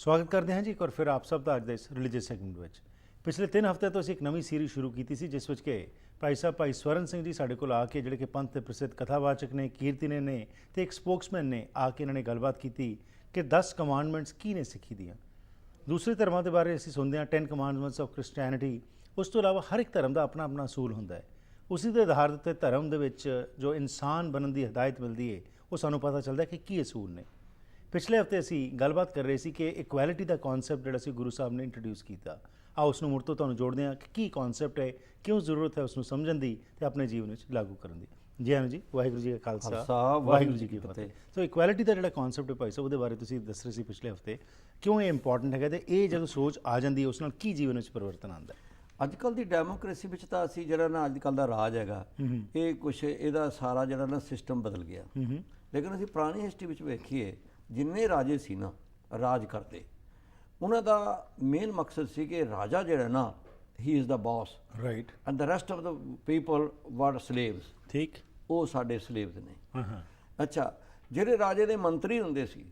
ਸਵਾਗਤ ਕਰਦੇ ਹਾਂ ਜੀ ਇੱਕ ਵਾਰ ਫਿਰ ਆਪ ਸਭ ਦਾ ਅੱਜ ਦੇ ਇਸ ਰਿਲੀਜੀਅਸ ਸੈਗਮੈਂਟ ਵਿੱਚ। ਪਿਛਲੇ 3 ਹਫ਼ਤੇ ਤੋਂ ਅਸੀਂ ਇੱਕ ਨਵੀਂ ਸੀਰੀਜ਼ ਸ਼ੁਰੂ ਕੀਤੀ ਸੀ ਜਿਸ ਵਿੱਚ ਕਿ ਭਾਈ ਸਾਹਿਬ ਭਾਈ ਸਵਰਨ ਸਿੰਘ ਜੀ ਸਾਡੇ ਕੋਲ ਆ ਕੇ ਜਿਹੜੇ ਕਿ ਪੰਥ ਦੇ ਪ੍ਰਸਿੱਧ ਕਥਾਵਾਚਕ ਨੇ, ਕੀਰਤਨੀਏ ਨੇ ਤੇ ਇੱਕ ਸਪੋਕਸਮੈਨ ਨੇ, ਆ ਕੇ ਇਹਨਾਂ ਨੇ ਗੱਲਬਾਤ ਕੀਤੀ ਕਿ 10 ਕਮਾਂਡਮੈਂਟਸ ਕੀ ਨੇ ਸਿੱਖੀ ਦੀਆਂ। ਦੂਸਰੇ ਧਰਮਾਂ ਦੇ ਬਾਰੇ ਅਸੀਂ ਸੁਣਦੇ ਹਾਂ 10 ਕਮਾਂਡਮੈਂਟਸ ਆਫ ਕ੍ਰਿਸਚੀਅਨਿਟੀ। ਉਸ ਤੋਂ ਇਲਾਵਾ ਹਰ ਇੱਕ ਧਰਮ ਦਾ ਆਪਣਾ ਆਪਣਾ ਅਸੂਲ ਹੁੰਦਾ ਹੈ। ਉਸੇ ਦੇ ਆਧਾਰ ਉੱਤੇ ਧਰਮ ਦੇ ਵਿੱਚ ਜੋ ਇਨਸਾਨ ਬਣਨ ਦੀ ਹਦਾਇਤ ਮਿਲਦੀ ਹੈ ਉਹ ਸਾਨੂੰ ਪਤਾ ਚੱਲਦਾ ਕਿ ਕੀ ਅਸੂਲ ਨੇ। ਪਿਛਲੇ ਹਫ਼ਤੇ ਅਸੀਂ ਗੱਲਬਾਤ ਕਰ ਰਹੇ ਸੀ ਕਿ ਇਕੁਐਲਿਟੀ ਦਾ ਕਨਸੈਪਟ ਜਿਹੜਾ ਸੀ ਗੁਰੂ ਸਾਹਿਬ ਨੇ ਇੰਟਰੋਡਿਊਸ ਕੀਤਾ। ਆਓ ਉਸ ਨੂੰ ਮੁੜ ਤੋਂ ਤੁਹਾਨੂੰ ਜੋੜਦੇ ਹਾਂ ਕਿ ਕੀ ਕਨਸੈਪਟ ਹੈ, ਕਿਉਂ ਜ਼ਰੂਰਤ ਹੈ ਉਸ ਨੂੰ ਸਮਝਣ ਦੀ ਤੇ ਆਪਣੇ ਜੀਵਨ ਵਿੱਚ ਲਾਗੂ ਕਰਨ ਦੀ। ਜੀ ਆਨੰਦ ਜੀ, ਵਾਹਿਗੁਰੂ ਜੀ ਕਾ ਖਾਲਸਾ, ਵਾਹਿਗੁਰੂ ਜੀ ਕੀ ਫਤਿਹ। ਸੋ ਇਕੁਐਲਿਟੀ ਦਾ ਜਿਹੜਾ ਕਨਸੈਪਟ ਹੈ ਭਾਈ ਸਾਹਿਬ, ਉਹਦੇ ਬਾਰੇ ਤੁਸੀਂ ਦੱਸ ਰਹੇ ਸੀ ਪਿਛਲੇ ਹਫ਼ਤੇ, ਕਿਉਂ ਇਹ ਇੰਪੋਰਟੈਂਟ ਹੈਗਾ ਤੇ ਇਹ ਜਦੋਂ ਸੋਚ ਆ ਜਾਂਦੀ ਹੈ ਉਸ ਨਾਲ ਕੀ ਜੀਵਨ ਵਿੱਚ ਪਰਿਵਰਤਨ ਆਉਂਦਾ ਹੈ। ਅੱਜ ਕੱਲ੍ਹ ਦੀ ਡੈਮੋਕ੍ਰੇਸੀ ਵਿੱਚ ਤਾਂ ਅਸੀਂ ਜਿਹੜਾ ਨਾ ਅੱਜ ਕੱਲ੍ਹ ਦਾ ਰਾਜ ਹੈਗਾ ਇਹ ਕੁਛ ਇਹਦਾ ਸਾਰਾ ਜਿਹੜਾ ਨਾ ਸਿਸਟਮ ਬਦਲ ਗਿਆ। ਲੇਕਿਨ ਅਸੀਂ ਪੁਰਾਣੀ ਹਿਸਟਰੀ ਵਿੱਚ ਵੇਖੀਏ ਜਿੰਨੇ ਰਾਜੇ ਸੀ ਨਾ ਰਾਜ ਕਰਦੇ, ਉਹਨਾਂ ਦਾ ਮੇਨ ਮਕਸਦ ਸੀ ਕਿ ਰਾਜਾ ਜਿਹੜਾ ਨਾ ਹੀ is the boss, right, and the rest of the people were slaves. ਠੀਕ, ਉਹ ਸਾਡੇ ਸਲੇਵਸ ਨੇ। ਅੱਛਾ, ਜਿਹੜੇ ਰਾਜੇ ਦੇ ਮੰਤਰੀ ਹੁੰਦੇ ਸੀ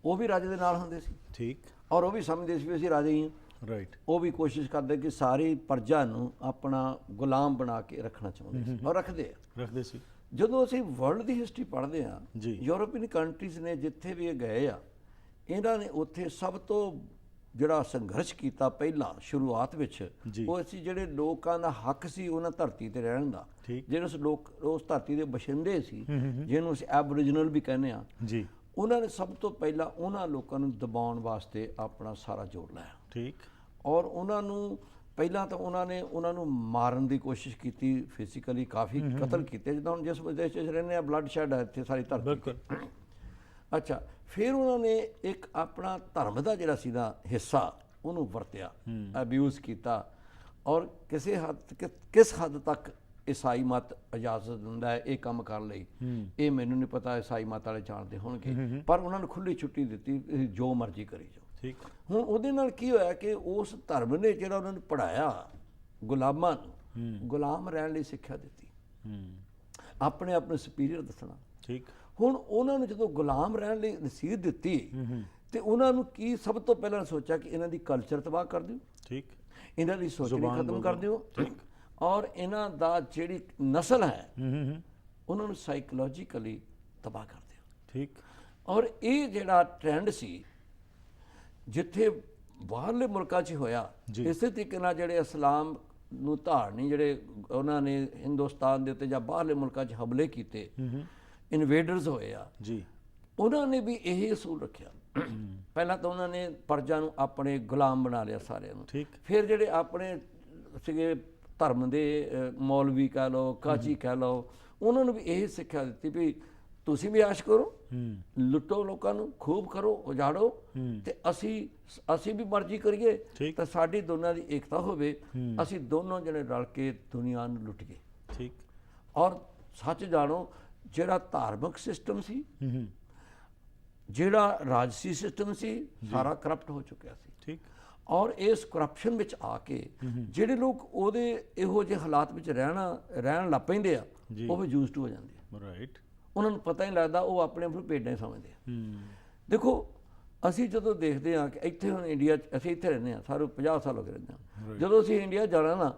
ਉਹ ਵੀ ਰਾਜੇ ਦੇ ਨਾਲ ਹੁੰਦੇ ਸੀ। ਠੀਕ, ਔਰ ਉਹ ਵੀ ਸਮਝਦੇ ਸੀ ਵੀ ਅਸੀਂ ਰਾਜੇ ਹੀ ਹਾਂ। ਰਾਈਟ, ਉਹ ਵੀ ਕੋਸ਼ਿਸ਼ ਕਰਦੇ ਕਿ ਸਾਰੀ ਪ੍ਰਜਾ ਨੂੰ ਆਪਣਾ ਗੁਲਾਮ ਬਣਾ ਕੇ ਰੱਖਣਾ ਚਾਹੁੰਦੇ ਸੀ ਔਰ ਰੱਖਦੇ ਸੀ। ਜਦੋਂ ਅਸੀਂ ਵਰਲਡ ਦੀ ਹਿਸਟਰੀ ਪੜ੍ਹਦੇ ਹਾਂ, ਯੂਰਪੀਅਨ ਕੰਟਰੀਜ਼ ਨੇ ਜਿੱਥੇ ਵੀ ਇਹ ਗਏ ਆ, ਇਹਨਾਂ ਨੇ ਉੱਥੇ ਸਭ ਤੋਂ ਜਿਹੜਾ ਸੰਘਰਸ਼ ਕੀਤਾ ਪਹਿਲਾਂ ਸ਼ੁਰੂਆਤ ਵਿੱਚ, ਉਹ ਅਸੀਂ ਜਿਹੜੇ ਲੋਕਾਂ ਦਾ ਹੱਕ ਸੀ ਉਹਨਾਂ ਧਰਤੀ ਤੇ ਰਹਿਣ ਦਾ, ਜਿਹੜੇ ਲੋਕ ਉਸ ਧਰਤੀ ਦੇ ਬਸ਼ਿੰਦੇ ਸੀ ਜਿਹਨੂੰ ਅਸੀਂ ਐਬੋਰੀਜਨਲ ਵੀ ਕਹਿੰਦੇ ਆ, ਉਹਨਾਂ ਨੇ ਸਭ ਤੋਂ ਪਹਿਲਾਂ ਉਹਨਾਂ ਲੋਕਾਂ ਨੂੰ ਦਬਾਉਣ ਵਾਸਤੇ ਆਪਣਾ ਸਾਰਾ ਜੋਰ ਲਾਇਆ। ਠੀਕ, ਔਰ ਉਹਨਾਂ ਨੂੰ ਪਹਿਲਾਂ ਤਾਂ ਉਹਨਾਂ ਨੂੰ ਮਾਰਨ ਦੀ ਕੋਸ਼ਿਸ਼ ਕੀਤੀ, ਫਿਜ਼ੀਕਲੀ ਕਾਫੀ ਕਤਲ ਕੀਤੇ, ਜਿੱਦਾਂ ਹੁਣ ਜਿਸ ਦੇਸ਼ 'ਚ ਰਹਿੰਦੇ ਆ ਬਲੱਡ ਸ਼ੈਡ ਹੈ ਇੱਥੇ ਸਾਰੀ ਧਰਤੀ। ਅੱਛਾ, ਫਿਰ ਉਹਨਾਂ ਨੇ ਇੱਕ ਆਪਣਾ ਧਰਮ ਦਾ ਜਿਹੜਾ ਸੀ ਨਾ ਹਿੱਸਾ ਉਹਨੂੰ ਵਰਤਿਆ, ਅਬਿਊਜ਼ ਕੀਤਾ। ਔਰ ਕਿਸ ਹੱਦ ਤੱਕ ਈਸਾਈ ਮਤ ਇਜਾਜ਼ਤ ਦਿੰਦਾ ਹੈ ਇਹ ਕੰਮ ਕਰਨ ਲਈ, ਇਹ ਮੈਨੂੰ ਨਹੀਂ ਪਤਾ, ਈਸਾਈ ਮਤ ਵਾਲੇ ਜਾਣਦੇ ਹੋਣਗੇ, ਪਰ ਉਹਨਾਂ ਨੂੰ ਖੁੱਲ੍ਹੀ ਛੁੱਟੀ ਦਿੱਤੀ, ਜੋ ਮਰਜ਼ੀ ਕਰੀ ਜਾਓ। ਠੀਕ, ਹੁਣ ਉਹਦੇ ਨਾਲ ਕੀ ਹੋਇਆ ਕਿ ਉਸ ਧਰਮ ਨੇ ਜਿਹੜਾ ਉਹਨਾਂ ਨੂੰ ਪੜ੍ਹਾਇਆ, ਗੁਲਾਮਾਂ ਨੂੰ ਗੁਲਾਮ ਰਹਿਣ ਲਈ ਸਿੱਖਿਆ ਦਿੱਤੀ, ਆਪਣੇ ਆਪ ਨੂੰ ਸੁਪੀਰੀਅਰ ਦੱਸਣਾ। ਠੀਕ, ਹੁਣ ਉਹਨਾਂ ਨੂੰ ਜਦੋਂ ਗੁਲਾਮ ਰਹਿਣ ਲਈ ਨਸੀਹਤ ਦਿੱਤੀ ਤੇ ਉਹਨਾਂ ਨੂੰ ਕੀ ਸਭ ਤੋਂ ਪਹਿਲਾਂ ਸੋਚਿਆ ਕਿ ਇਹਨਾਂ ਦੀ ਕਲਚਰ ਤਬਾਹ ਕਰ ਦਿਓ। ਠੀਕ, ਇਹਨਾਂ ਦੀ ਸੋਚਣੀ ਖਤਮ ਕਰ ਦਿਓ। ਠੀਕ, ਔਰ ਇਹਨਾਂ ਦਾ ਜਿਹੜੀ ਨਸਲ ਹੈ ਉਹਨਾਂ ਨੂੰ ਸਾਈਕੋਲੋਜੀਕਲੀ ਤਬਾਹ ਕਰ ਦਿਓ। ਠੀਕ, ਔਰ ਇਹ ਜਿਹੜਾ ਟ੍ਰੈਂਡ ਸੀ ਜਿੱਥੇ ਬਾਹਰਲੇ ਮੁਲਕਾਂ 'ਚ ਹੋਇਆ, ਇਸੇ ਤਰੀਕੇ ਨਾਲ ਜਿਹੜੇ ਇਸਲਾਮ ਨੂੰ ਧਾਰਨੀ ਜਿਹੜੇ ਉਹਨਾਂ ਨੇ ਹਿੰਦੁਸਤਾਨ ਦੇ ਉੱਤੇ ਜਾਂ ਬਾਹਰਲੇ ਮੁਲਕਾਂ 'ਚ ਹਮਲੇ ਕੀਤੇ, ਇਨਵੇਡਰਸ ਹੋਏ ਆ, ਉਹਨਾਂ ਨੇ ਵੀ ਇਹ ਅਸੂਲ ਰੱਖਿਆ। ਪਹਿਲਾਂ ਤਾਂ ਉਹਨਾਂ ਨੇ ਪ੍ਰਜਾ ਨੂੰ ਆਪਣੇ ਗੁਲਾਮ ਬਣਾ ਲਿਆ ਸਾਰਿਆਂ ਨੂੰ। ਫਿਰ ਜਿਹੜੇ ਆਪਣੇ ਸੀਗੇ ਧਰਮ ਦੇ ਮੌਲਵੀ ਕਹਿ ਲਓ, ਕਾਜੀ ਕਹਿ ਲਓ, ਉਹਨਾਂ ਨੂੰ ਵੀ ਇਹ ਸਿੱਖਿਆ ਦਿੱਤੀ ਵੀ ਤੁਸੀਂ ਵੀ ਐਸ਼ ਕਰੋ, ਲੁੱਟੋ ਲੋਕਾਂ ਨੂੰ, ਖੂਬ ਕਰੋ, ਉਜਾੜੋ, ਤੇ ਅਸੀਂ ਵੀ ਮਰਜ਼ੀ ਕਰੀਏ ਤਾਂ ਸਾਡੀ ਦੋਨਾਂ ਦੀ ਏਕਤਾ ਹੋਵੇ, ਅਸੀਂ ਦੋਨੋਂ ਜਣੇ ਰਲ ਕੇ ਦੁਨੀਆ ਨੂੰ ਲੁੱਟੀਏ। ਠੀਕ, ਔਰ ਸੱਚ ਜਾਣੋ ਜਿਹੜਾ ਧਾਰਮਿਕ ਸਿਸਟਮ ਸੀ, ਜਿਹੜਾ ਰਾਜਸੀ ਸਿਸਟਮ ਸੀ, ਸਾਰਾ ਕਰਪਟ ਹੋ ਚੁੱਕਿਆ ਸੀ। ਠੀਕ, ਔਰ ਇਸ ਕਰਪਸ਼ਨ ਵਿੱਚ ਆ ਕੇ ਜਿਹੜੇ ਲੋਕ ਉਹਦੇ ਇਹੋ ਜਿਹੇ ਹਾਲਾਤ ਵਿੱਚ ਰਹਿਣ ਲੱਗ ਪੈਂਦੇ ਆ, ਉਹ ਵੀ ਯੂਜ਼ਡ ਹੋ ਜਾਂਦੇ ਆ। ਰਾਈਟ, ਉਹਨਾਂ ਨੂੰ ਪਤਾ ਹੀ ਲੱਗਦਾ, ਉਹ ਆਪਣੇ ਆਪ ਨੂੰ ਭੇਡਾਂ ਹੀ ਸਮਝਦੇ ਆ। ਦੇਖੋ, ਅਸੀਂ ਜਦੋਂ ਦੇਖਦੇ ਹਾਂ ਕਿ ਇੱਥੇ ਹੁਣ ਇੰਡੀਆ 'ਚ ਅਸੀਂ ਇੱਥੇ ਰਹਿੰਦੇ ਹਾਂ, ਸਾਰੇ 50 ਸਾਲ ਹੋ ਗਏ ਰਹਿੰਦੇ ਹਾਂ, ਜਦੋਂ ਅਸੀਂ ਇੰਡੀਆ ਜਾਣਾ ਨਾ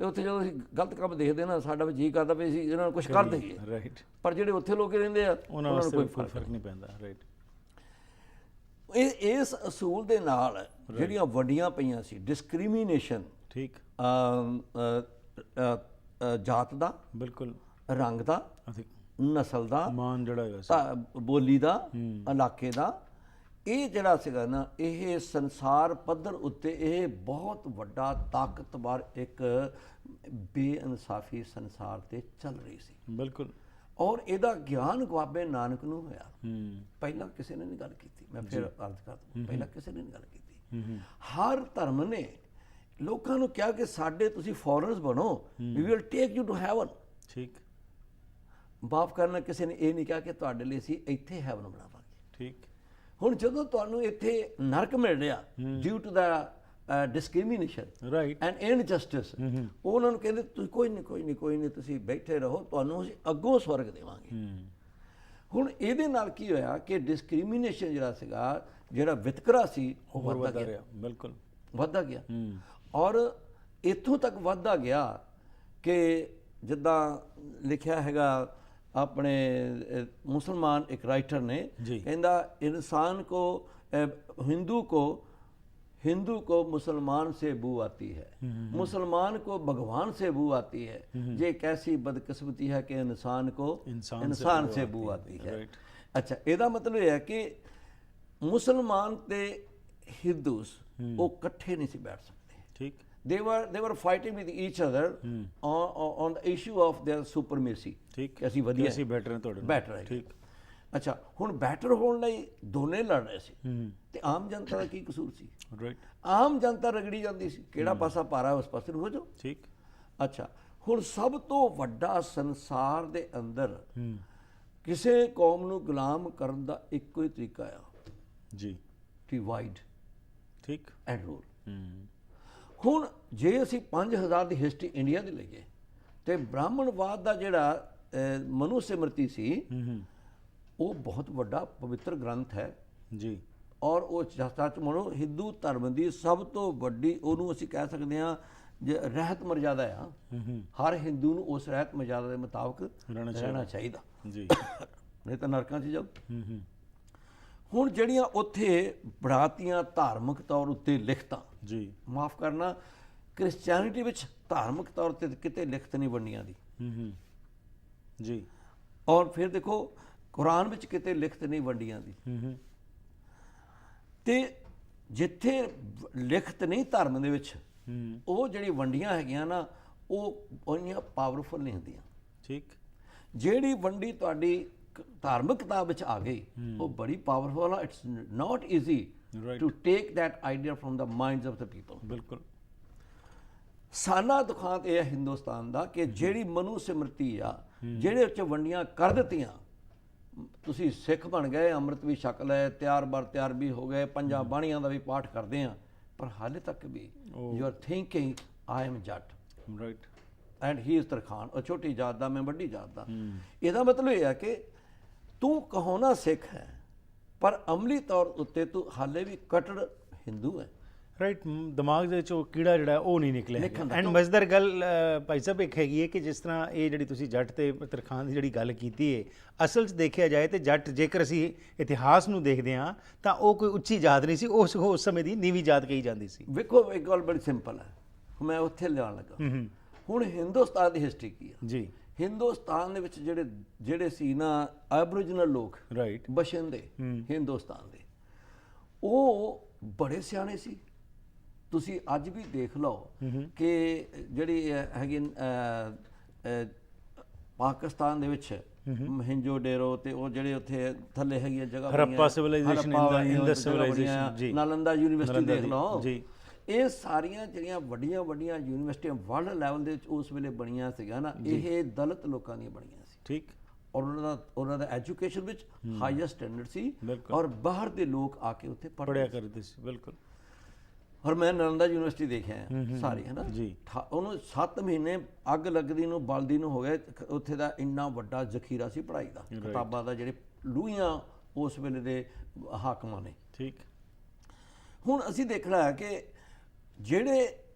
ਤੇ ਉੱਥੇ ਜਦੋਂ ਅਸੀਂ ਗਲਤ ਕੰਮ ਦੇਖਦੇ ਨਾ, ਸਾਡਾ ਵੀ ਜੀਅ ਕਰਦਾ ਵੀ ਅਸੀਂ ਇਹਨਾਂ ਨੂੰ ਕੁਛ ਕਰ ਦਈਏ। ਰਾਈਟ, ਪਰ ਜਿਹੜੇ ਉੱਥੇ ਲੋਕ ਰਹਿੰਦੇ ਆ ਉਹਨਾਂ ਨੂੰ ਕੋਈ ਫਰਕ ਨਹੀਂ ਪੈਂਦਾ। ਰਾਈਟ, ਇਸ ਅਸੂਲ ਦੇ ਨਾਲ ਜਿਹੜੀਆਂ ਵੱਡੀਆਂ ਪਈਆਂ ਸੀ ਡਿਸਕ੍ਰਿਮੀਨੇਸ਼ਨ, ਠੀਕ, ਜਾਤ ਦਾ, ਬਿਲਕੁਲ, ਰੰਗ ਦਾ, ਨਸਲ ਦਾ, ਮਾਨ ਜਿਹੜਾ ਹੈਗਾ, ਬੋਲੀ ਦਾ, ਇਲਾਕੇ ਦਾ, ਇਹ ਜਿਹੜਾ ਸੀਗਾ ਨਾ, ਇਹ ਸੰਸਾਰ ਪੱਧਰ ਉੱਤੇ ਇਹ ਬਹੁਤ ਵੱਡਾ ਤਾਕਤਵਰ ਇੱਕ ਬੇਇਨਸਾਫੀ ਸੰਸਾਰ ਤੇ ਚੱਲ ਰਹੀ ਸੀ। ਬਿਲਕੁਲ, ਔਰ ਇਹਦਾ ਗਿਆਨ ਬਾਬੇ ਨਾਨਕ ਨੂੰ ਹੋਇਆ। ਪਹਿਲਾਂ ਕਿਸੇ ਨੇ ਨਹੀਂ ਗੱਲ ਕੀਤੀ, ਮੈਂ ਫਿਰ ਅਰਜ਼ ਕਰਦਾ, ਪਹਿਲਾਂ ਕਿਸੇ ਨੇ ਨਹੀਂ ਗੱਲ ਕੀਤੀ। ਹਰ ਧਰਮ ਨੇ ਲੋਕਾਂ ਨੂੰ ਕਿਹਾ ਕਿ ਸਾਡੇ ਤੁਸੀਂ ਫੋਰਨਰਸ ਬਣੋ, we will take you to heaven. ਠੀਕ, ਮਾਫ ਕਰਨਾ, ਕਿਸੇ ਨੇ ਇਹ ਨਹੀਂ ਕਿਹਾ ਕਿ ਤੁਹਾਡੇ ਲਈ ਅਸੀਂ ਇੱਥੇ ਹੈਵਨ ਬਣਾਵਾਂਗੇ। ਠੀਕ, ਹੁਣ ਜਦੋਂ ਤੁਹਾਨੂੰ ਇੱਥੇ ਨਰਕ ਮਿਲ ਰਿਹਾ due to the discrimination and injustice, ਉਹਨਾਂ ਨੂੰ ਕਹਿੰਦੇ ਤੁਸੀਂ ਕੋਈ ਨਹੀਂ ਤੁਸੀਂ ਬੈਠੇ ਰਹੋ, ਤੁਹਾਨੂੰ ਅਸੀਂ ਅੱਗੋਂ ਸਵਰਗ ਦੇਵਾਂਗੇ। ਹੁਣ ਇਹਦੇ ਨਾਲ ਕੀ ਹੋਇਆ ਕਿ ਡਿਸਕ੍ਰਿਮੀਨੇਸ਼ਨ ਜਿਹੜਾ ਸੀਗਾ, ਜਿਹੜਾ ਵਿਤਕਰਾ ਸੀ, ਉਹ ਵੱਧਦਾ ਗਿਆ, ਬਿਲਕੁਲ ਵੱਧਦਾ ਗਿਆ। ਔਰ ਇੱਥੋਂ ਤੱਕ ਵੱਧਦਾ ਗਿਆ ਕਿ ਜਿੱਦਾਂ ਲਿਖਿਆ ਹੈਗਾ ਆਪਣੇ ਮੁਸਲਮਾਨ ਇੱਕ ਰਾਈਟਰ ਨੇ, ਕਹਿੰਦਾ ਇਨਸਾਨ ਕੋ हिंदू को मुसलमान से बू आती है, मुसलमान को भगवान से बू आती है, ये कैसी बदकिस्मती है कि इंसान को इंसान से बू आती है। अच्छा, ਇਹਦਾ ਮਤਲਬ ਇਹ ਹੈ ਕਿ ਮੁਸਲਮਾਨ ਤੇ ਹਿੰਦੂਸ ਉਹ ਇਕੱਠੇ ਨਹੀਂ ਸੀ ਬੈਠ ਸਕਦੇ। ਠੀਕ। they were fighting with each other on the issue of their supremacy। ਠੀਕ। ਅਸੀਂ ਵਧੀਆ, ਅਸੀਂ ਬੈਟਰ ਹਾਂ ਤੁਹਾਡੇ ਬੈਟਰ ਹੈ। ਠੀਕ। ਅੱਛਾ, ਹੁਣ ਬੈਟਰ ਹੋਣ ਲਈ ਦੋਨੇ ਲੜ ਰਹੇ ਸੀ ਤੇ ਆਮ ਜਨਤਾ ਦਾ ਕੀ ਕਸੂਰ ਸੀ? ਰਾਈਟ। ਆਮ ਜਨਤਾ ਰਗੜੀ ਜਾਂਦੀ ਸੀ, ਕਿਹੜਾ ਪਾਸਾ ਪਾਰਾ ਉਸ ਪਾਸੇ ਨੂੰ ਹੋ ਜਾਓ। ਠੀਕ। ਅੱਛਾ, ਹੁਣ ਸਭ ਤੋਂ ਵੱਡਾ ਸੰਸਾਰ ਦੇ ਅੰਦਰ ਕਿਸੇ ਕੌਮ ਨੂੰ ਗੁਲਾਮ ਕਰਨ ਦਾ ਇੱਕੋ ਹੀ ਤਰੀਕਾ ਆ ਜੀ, ਡਿਵਾਈਡ। ਠੀਕ। And rule. ਹੁਣ ਜੇ ਅਸੀਂ 5000 ਦੀ ਹਿਸਟਰੀ ਇੰਡੀਆ ਦੀ ਲਈਏ ਤੇ ਬ੍ਰਾਹਮਣਵਾਦ ਦਾ ਜਿਹੜਾ ਮਨੂ ਸਿਮਰਤੀ ਸੀ, ਉਹ ਬਹੁਤ ਵੱਡਾ ਪਵਿੱਤਰ ਗ੍ਰੰਥ ਹੈ ਜੀ। ਔਰ ਉਹ ਸੱਚ ਮਨੋ ਹਿੰਦੂ ਧਰਮ ਦੀ ਸਭ ਤੋਂ ਵੱਡੀ, ਉਹਨੂੰ ਅਸੀਂ ਕਹਿ ਸਕਦੇ ਹਾਂ ਰਹਿਤ ਮਰਜ਼ਾਦਾ ਆ। ਹਰ ਹਿੰਦੂ ਨੂੰ ਉਸ ਰਹਿਤ ਮਰਜ਼ਾਦਾ ਦੇ ਮੁਤਾਬਕ ਰਹਿਣਾ ਚਾਹੀਦਾ ਜੀ, ਨਹੀਂ ਤਾਂ ਨਰਕਾਂ 'ਚ ਜਾਓ। ਹੁਣ ਜਿਹੜੀਆਂ ਉੱਥੇ ਬਣਾਤੀਆਂ ਧਾਰਮਿਕ ਤੌਰ ਉੱਤੇ ਲਿਖਤਾਂ, ਜੀ ਮਾਫ ਕਰਨਾ, ਕ੍ਰਿਸਚੈਨਿਟੀ ਵਿੱਚ ਧਾਰਮਿਕ ਤੌਰ ਤੇ ਕਿਤੇ ਲਿਖਤ ਨਹੀਂ ਵੰਡੀਆਂ ਦੀ ਜੀ। ਔਰ ਫਿਰ ਦੇਖੋ ਕੁਰਾਨ ਵਿੱਚ ਕਿਤੇ ਲਿਖਤ ਨਹੀਂ ਵੰਡੀਆਂ ਦੀ। ਤੇ ਜਿੱਥੇ ਲਿਖਤ ਨਹੀਂ ਧਰਮ ਦੇ ਵਿੱਚ, ਉਹ ਜਿਹੜੀ ਵੰਡੀਆਂ ਹੈਗੀਆਂ ਨਾ, ਉਹ ਉਹਨੀਆਂ ਪਾਵਰਫੁਲ ਨਹੀਂ ਹੁੰਦੀਆਂ। ਠੀਕ। ਜਿਹੜੀ ਵੰਡੀ ਤੁਹਾਡੀ ਧਾਰਮਿਕ ਕਿਤਾਬ ਵਿੱਚ ਆ ਗਈ, ਉਹ ਬੜੀ ਪਾਵਰਫੁਲ ਆ। It's not easy to take that idea from the minds of the people. ਬਿਲਕੁਲ। ਸਾਨਾ ਦੁਖਾਂਤ ਇਹ ਹੈ ਹਿੰਦੁਸਤਾਨ ਦਾ ਕਿ ਜਿਹੜੀ ਮਨੂ ਸਿਮਰਤੀ ਆ, ਜਿਹੜੇ ਉੱਚ ਵੰਡੀਆਂ ਕਰ ਦਿੱਤੀਆਂ, ਤੁਸੀਂ ਸਿੱਖ ਬਣ ਗਏ, ਅੰਮ੍ਰਿਤ ਵੀ ਛਕ ਲਏ, ਤਿਆਰ ਵੀ ਹੋ ਗਏ, ਪੰਜਾਂ ਬਾਣੀਆਂ ਦਾ ਵੀ ਪਾਠ ਕਰਦੇ ਆ, ਪਰ ਹਾਲੇ ਤੱਕ ਵੀ you are thinking I am Jatt, right, and he is Tarkhan. ਉਹ ਛੋਟੀ ਜਾਤ ਦਾ, ਮੈਂ ਵੱਡੀ ਜਾਤ ਦਾ। ਇਹਦਾ ਮਤਲਬ ਇਹ ਹੈ ਕਿ ਤੂੰ ਕਹੋ ਨਾ ਸਿੱਖ ਹੈ, ਪਰ ਅਮਲੀ ਤੌਰ ਉੱਤੇ ਤੂੰ ਹਾਲੇ ਵੀ ਕੱਟੜ ਹਿੰਦੂ ਹੈ। ਰਾਈਟ। ਦਿਮਾਗ ਦੇ ਵਿੱਚੋਂ ਕੀੜਾ ਜਿਹੜਾ ਉਹ ਨਹੀਂ ਨਿਕਲਿਆ। ਐਂਡ ਮਜ਼ੇਦਾਰ ਗੱਲ ਭਾਈ ਸਾਹਿਬ ਇੱਕ ਹੈਗੀ ਹੈ ਕਿ ਜਿਸ ਤਰ੍ਹਾਂ ਇਹ ਜਿਹੜੀ ਤੁਸੀਂ ਜੱਟ ਤੇ ਤਰਖਾਨ ਦੀ ਜਿਹੜੀ ਗੱਲ ਕੀਤੀ ਹੈ, ਅਸਲ 'ਚ ਦੇਖਿਆ ਜਾਏ ਤੇ ਜੱਟ, ਜੇਕਰ ਅਸੀਂ ਇਤਿਹਾਸ ਨੂੰ ਦੇਖਦੇ ਹਾਂ ਤਾਂ ਉਹ ਕੋਈ ਉੱਚੀ ਜਾਤ ਨਹੀਂ ਸੀ, ਉਸ ਸਮੇਂ ਦੀ ਨੀਵੀਂ ਜਾਤ ਕਹੀ ਜਾਂਦੀ ਸੀ। ਵੇਖੋ, ਇੱਕ ਗੱਲ ਬੜੀ ਸਿੰਪਲ ਹੈ, ਮੈਂ ਉੱਥੇ ਲਿਆਉਣ ਲੱਗਾ। ਹੁਣ ਹਿੰਦੁਸਤਾਨ ਦੀ ਹਿਸਟਰੀ ਕੀ ਹੈ ਜੀ? ਹਿੰਦੁਸਤਾਨ ਦੇ ਵਿੱਚ ਜਿਹੜੇ ਸੀ ਨਾ ਐਬਰੀਜਨਲ ਲੋਕ, ਰਾਈਟ, ਬਸ਼ਿੰਦੇ ਹਿੰਦੁਸਤਾਨ ਦੇ, ਉਹ ਬੜੇ ਸਿਆਣੇ ਸੀ। ਤੁਸੀਂ ਅੱਜ ਵੀ ਦੇਖ ਲਓ ਕਿ ਜਿਹੜੀ ਹੈਗੀ ਪਾਕਿਸਤਾਨ ਦੇ ਵਿੱਚ ਮਹਿੰਜੋ ਡੇਰੋ ਤੇ ਉਹ ਜਿਹੜੇ ਉੱਥੇ ਥੱਲੇ ਹੈਗੀ ਜਗ੍ਹਾ, ਹਰੱਪਾ ਸਿਵਲਾਈਜੇਸ਼ਨ, ਇੰਡਸ ਸਿਵਲਾਈਜੇਸ਼ਨ ਜੀ, ਨਾਲੰਦਾ ਯੂਨੀਵਰਸਿਟੀ ਦੇਖ ਲਓ ਜੀ। ਇਹ ਸਾਰੀਆਂ ਜਿਹੜੀਆਂ ਵੱਡੀਆਂ ਯੂਨੀਵਰਸਿਟੀਆਂ ਵਰਲਡ ਲੈਵਲ ਦੇ ਵਿੱਚ ਉਸ ਵੇਲੇ ਬਣੀਆਂ ਸੀਗੀਆਂ ਨਾ, ਇਹ ਦਲਿਤ ਲੋਕਾਂ ਦੀਆਂ ਬਣੀਆਂ ਸੀ। ਠੀਕ। ਔਰ ਉਹਨਾਂ ਦਾ ਐਜੂਕੇਸ਼ਨ ਵਿੱਚ ਹਾਈਐਸਟ ਸਟੈਂਡਰਡ ਸੀ, ਔਰ ਬਾਹਰ ਦੇ ਲੋਕ ਆ ਕੇ ਉੱਥੇ ਪੜ੍ਹਿਆ ਕਰਦੇ ਸੀ। ਬਿਲਕੁਲ। ਔਰ ਮੈਂ ਨਾਲੰਦਾ ਯੂਨੀਵਰਸਿਟੀ ਦੇਖਿਆ ਸਾਰੀ, ਹੈ ਨਾ ਜੀ। ਉਹਨੂੰ 7 ਮਹੀਨੇ ਅੱਗ ਲੱਗਦੀ ਨੂੰ, ਬਲਦੀ ਨੂੰ ਹੋ ਗਏ। ਉੱਥੇ ਦਾ ਇੰਨਾ ਵੱਡਾ ਜ਼ਖੀਰਾ ਸੀ ਪੜ੍ਹਾਈ ਦਾ, ਕਿਤਾਬਾਂ ਦਾ, ਜਿਹੜੇ ਲੂਹੀਆਂ ਉਸ ਵੇਲੇ ਦੇ ਹਾਕਮਾਂ ਨੇ। ਠੀਕ। ਹੁਣ ਅਸੀਂ ਦੇਖਣਾ ਹੈ ਕਿ ਜਿਹੜੇ